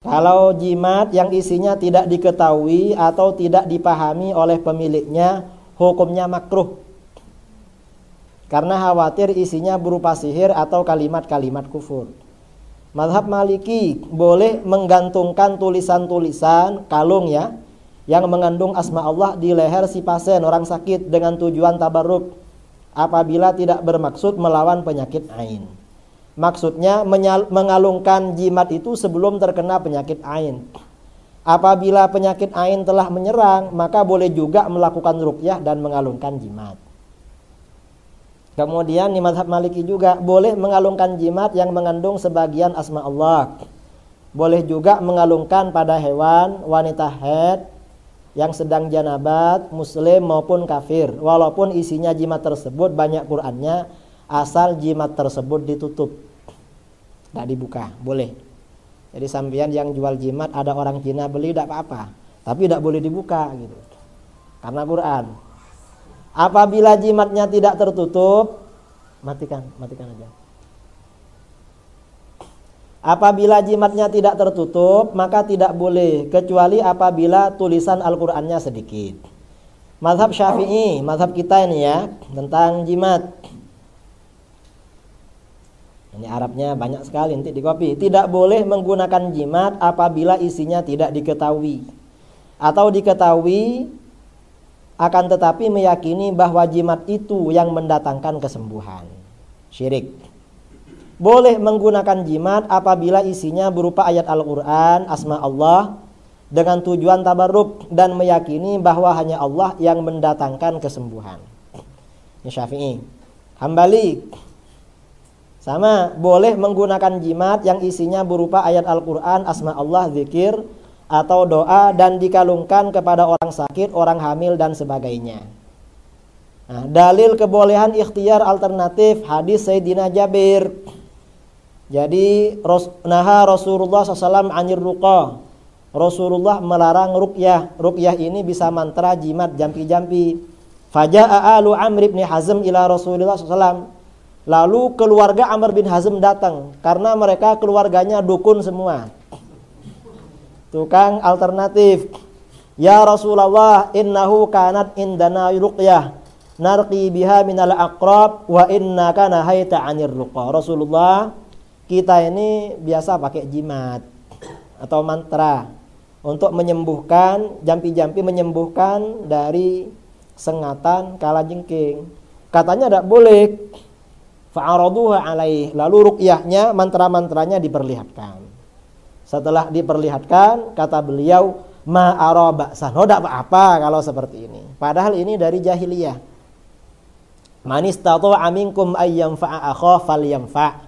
Kalau jimat yang isinya tidak diketahui atau tidak dipahami oleh pemiliknya, hukumnya makruh. Karena khawatir isinya berupa sihir atau kalimat-kalimat kufur. Mazhab Maliki boleh menggantungkan tulisan-tulisan kalung ya, yang mengandung asma Allah di leher si pasien orang sakit dengan tujuan tabarruk apabila tidak bermaksud melawan penyakit ain. Maksudnya mengalungkan jimat itu sebelum terkena penyakit ain. Apabila penyakit ain telah menyerang, maka boleh juga melakukan ruqyah dan mengalungkan jimat. Kemudian di mazhab Maliki juga boleh mengalungkan jimat yang mengandung sebagian asma Allah. Boleh juga mengalungkan pada hewan, wanita haid yang sedang janabat, muslim maupun kafir. Walaupun isinya jimat tersebut banyak Qur'annya, asal jimat tersebut ditutup, tidak dibuka, boleh. Jadi sampean yang jual jimat ada orang Cina beli tidak apa-apa, tapi tidak boleh dibuka gitu, karena Quran. Apabila jimatnya tidak tertutup, matikan aja. Apabila jimatnya tidak tertutup, maka tidak boleh, kecuali apabila tulisan Al-Qur'annya sedikit. Mazhab Syafi'i, mazhab kita ini ya, tentang jimat. Ini Arabnya banyak sekali, nanti di copy. Tidak boleh menggunakan jimat apabila isinya tidak diketahui, atau diketahui akan tetapi meyakini bahwa jimat itu yang mendatangkan kesembuhan. Syirik. Boleh menggunakan jimat apabila isinya berupa ayat Al-Quran, asma Allah, dengan tujuan tabarruk dan meyakini bahwa hanya Allah yang mendatangkan kesembuhan. Ini Syafi'i. Hambali sama, boleh menggunakan jimat yang isinya berupa ayat Al-Quran, asma Allah, zikir atau doa dan dikalungkan kepada orang sakit, orang hamil dan sebagainya. Nah, dalil kebolehan ikhtiar alternatif hadis Sayyidina Jabir. Jadi naha Rasulullah SAW anir ruqah. Rasulullah melarang ruqyah. Ruqyah ini bisa mantra, jimat, jampi-jampi. Faja'a alu Amr bin Hazm ila Rasulullah SAW. Lalu keluarga Amr bin Hazm datang, karena mereka keluarganya dukun semua, tukang alternatif. Ya Rasulullah, innahu kanat indana ruqyah narqi biha minal aqrab wa innaka nahaita 'anir ruqa. Rasulullah, kita ini biasa pakai jimat atau mantra untuk menyembuhkan, jampi-jampi menyembuhkan dari sengatan kalajengking. Katanya tidak boleh. Fa'araduha alaih. Lalu ruqyahnya, mantra-mantranya diperlihatkan. Setelah diperlihatkan, kata beliau, ma'ara ba'san. Oh, tidak apa-apa kalau seperti ini. Padahal ini dari jahiliyah. Man istata'a minkum ayyamfa'a akhahu falyamfa'.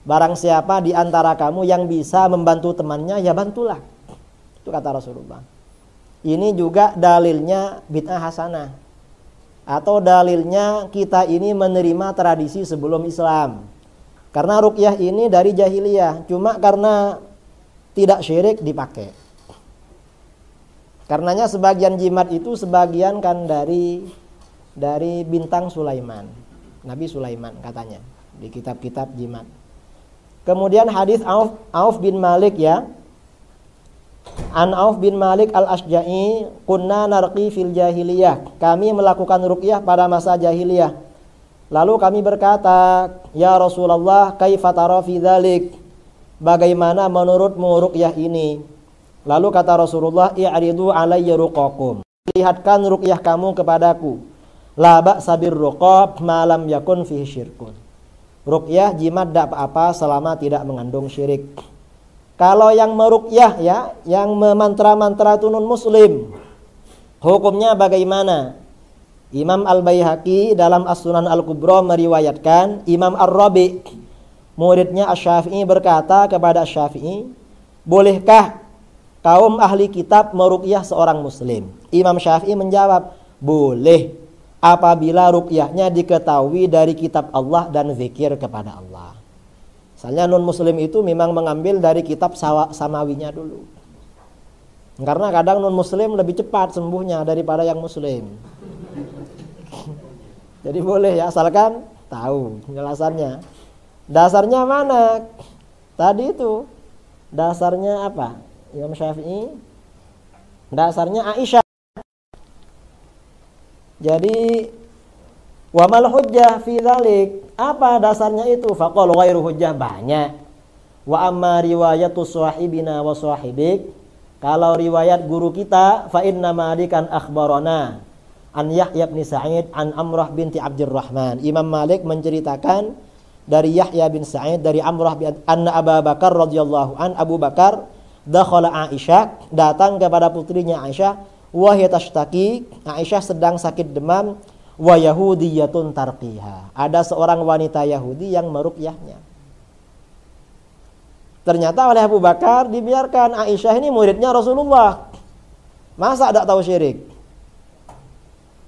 Barang siapa di antara kamu yang bisa membantu temannya, ya bantulah. Itu kata Rasulullah. Ini juga dalilnya bid'ah hasanah. Atau dalilnya kita ini menerima tradisi sebelum Islam. Karena ruqyah ini dari jahiliyah, cuma karena tidak syirik dipakai. Karenanya sebagian jimat itu sebagian kan dari bintang Sulaiman, Nabi Sulaiman katanya di kitab-kitab jimat. Kemudian hadis Auf bin Malik ya. An Auf bin Malik al-Asja'i, kunna narqi fil jahiliyah. Kami melakukan ruqyah pada masa jahiliyah. Lalu kami berkata, ya Rasulullah, kaifa tara fi dzalik? Bagaimana menurutmu ruqyah ini? Lalu kata Rasulullah, i'ridu alayya ruqakum. Lihatkan ruqyah kamu kepadaku. La ba'sa bir ruqab ma lam yakun fihi syirkun. Ruqyah jimat tidak apa-apa selama tidak mengandung syirik. Kalau yang meruqyah ya, yang memantra-mantra itu non muslim, hukumnya bagaimana? Imam Al-Baihaqi dalam As-Sunan Al-Kubra meriwayatkan, Imam Ar-Rabi, muridnya Asy-Syafi'i, berkata kepada Asy-Syafi'i, bolehkah kaum ahli kitab meruqyah seorang muslim? Imam Syafi'i menjawab, boleh apabila ruqyahnya diketahui dari kitab Allah dan zikir kepada Allah. Misalnya non muslim itu memang mengambil dari kitab samawinya dulu. Karena kadang non muslim lebih cepat sembuhnya daripada yang muslim. Jadi boleh ya, asalkan tahu penjelasannya. Dasarnya mana? Tadi itu Dasarnya apa? Imam Syafi'i dasarnya Aisyah. Jadi wa mal hujjah fi dzalik? Apa dasarnya itu? Faqal ghairu hujjah, banyak. Wa amma riwayatu sahibina wa sahibik, kalau riwayat guru kita, fa inna Malikan akhbarana an Yahya bin Sa'id an Amrah binti Abdurrahman. Imam Malik menceritakan dari Yahya bin Sa'id dari Amrah bin anna Abu Bakar radhiyallahu an, Abu Bakar dakhala Aisyah, datang kepada putrinya Aisyah, wa hiya tashtaki, Aisyah sedang sakit demam, wa yahudiyatun tarqiha, ada seorang wanita Yahudi yang meruqyahnya. Ternyata oleh Abu Bakar dibiarkan, Aisyah ini muridnya Rasulullah, masa tidak tahu syirik.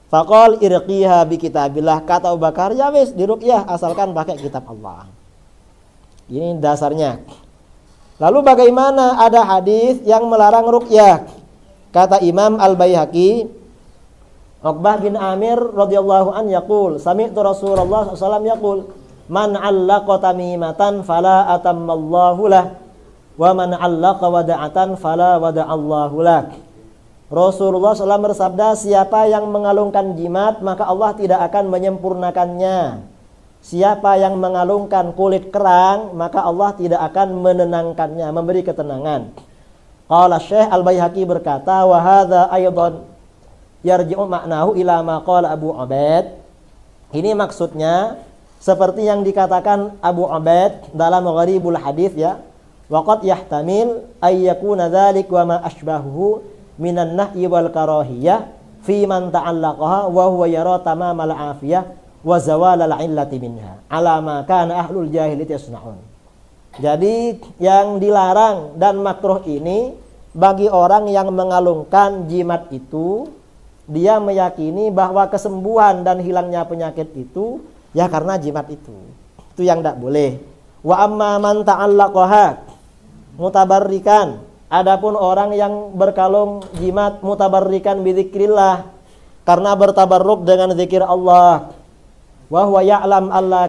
Faqal irqiha bi kitabillah, kata Abu Bakar, ya wis diruqyah asalkan pakai kitab Allah. Ini dasarnya. Lalu bagaimana ada hadis yang melarang ruqyah? Kata Imam Al-Baihaqi, Uqbah bin Amir radhiyallahu an yaqul, sami'tu Rasulullah sallallahu alaihi wasallam yaqul, man 'allaqa tamimatan fala atammallahu lah, wa man 'allaqa wada'atan fala wada'allahu lah. Rasulullah SAW bersabda, siapa yang mengalungkan jimat maka Allah tidak akan menyempurnakannya. Siapa yang mengalungkan kulit kerang maka Allah tidak akan menenangkannya, memberi ketenangan. Qala Syekh Al-Baihaqi berkata, wa hadza aidan yarji'u ma'nahu ila ma qala Abu Ubaid. Ini maksudnya seperti yang dikatakan Abu Ubaid dalam Gharibul Hadits ya. Wa qad yahtamil ay yakuna dzalik wa ma asbahuhu minan nahyi wal karahiyah fi man ta'allaqaha wa huwa yara tamamal afiyah wa zawalal illati minha ala ma kana ahlul jahiliyah yasnaun. Jadi yang dilarang dan makruh ini bagi orang yang mengalungkan jimat itu, dia meyakini bahwa kesembuhan dan hilangnya penyakit itu ya karena jimat itu. Itu yang tidak boleh. Wa amma man ta'allaqaha mutabarrikan, adapun orang yang berkalung jimat mutabarrikan bizikrillah, karena bertabarruk dengan zikir Allah, wa huwa ya'lam Allah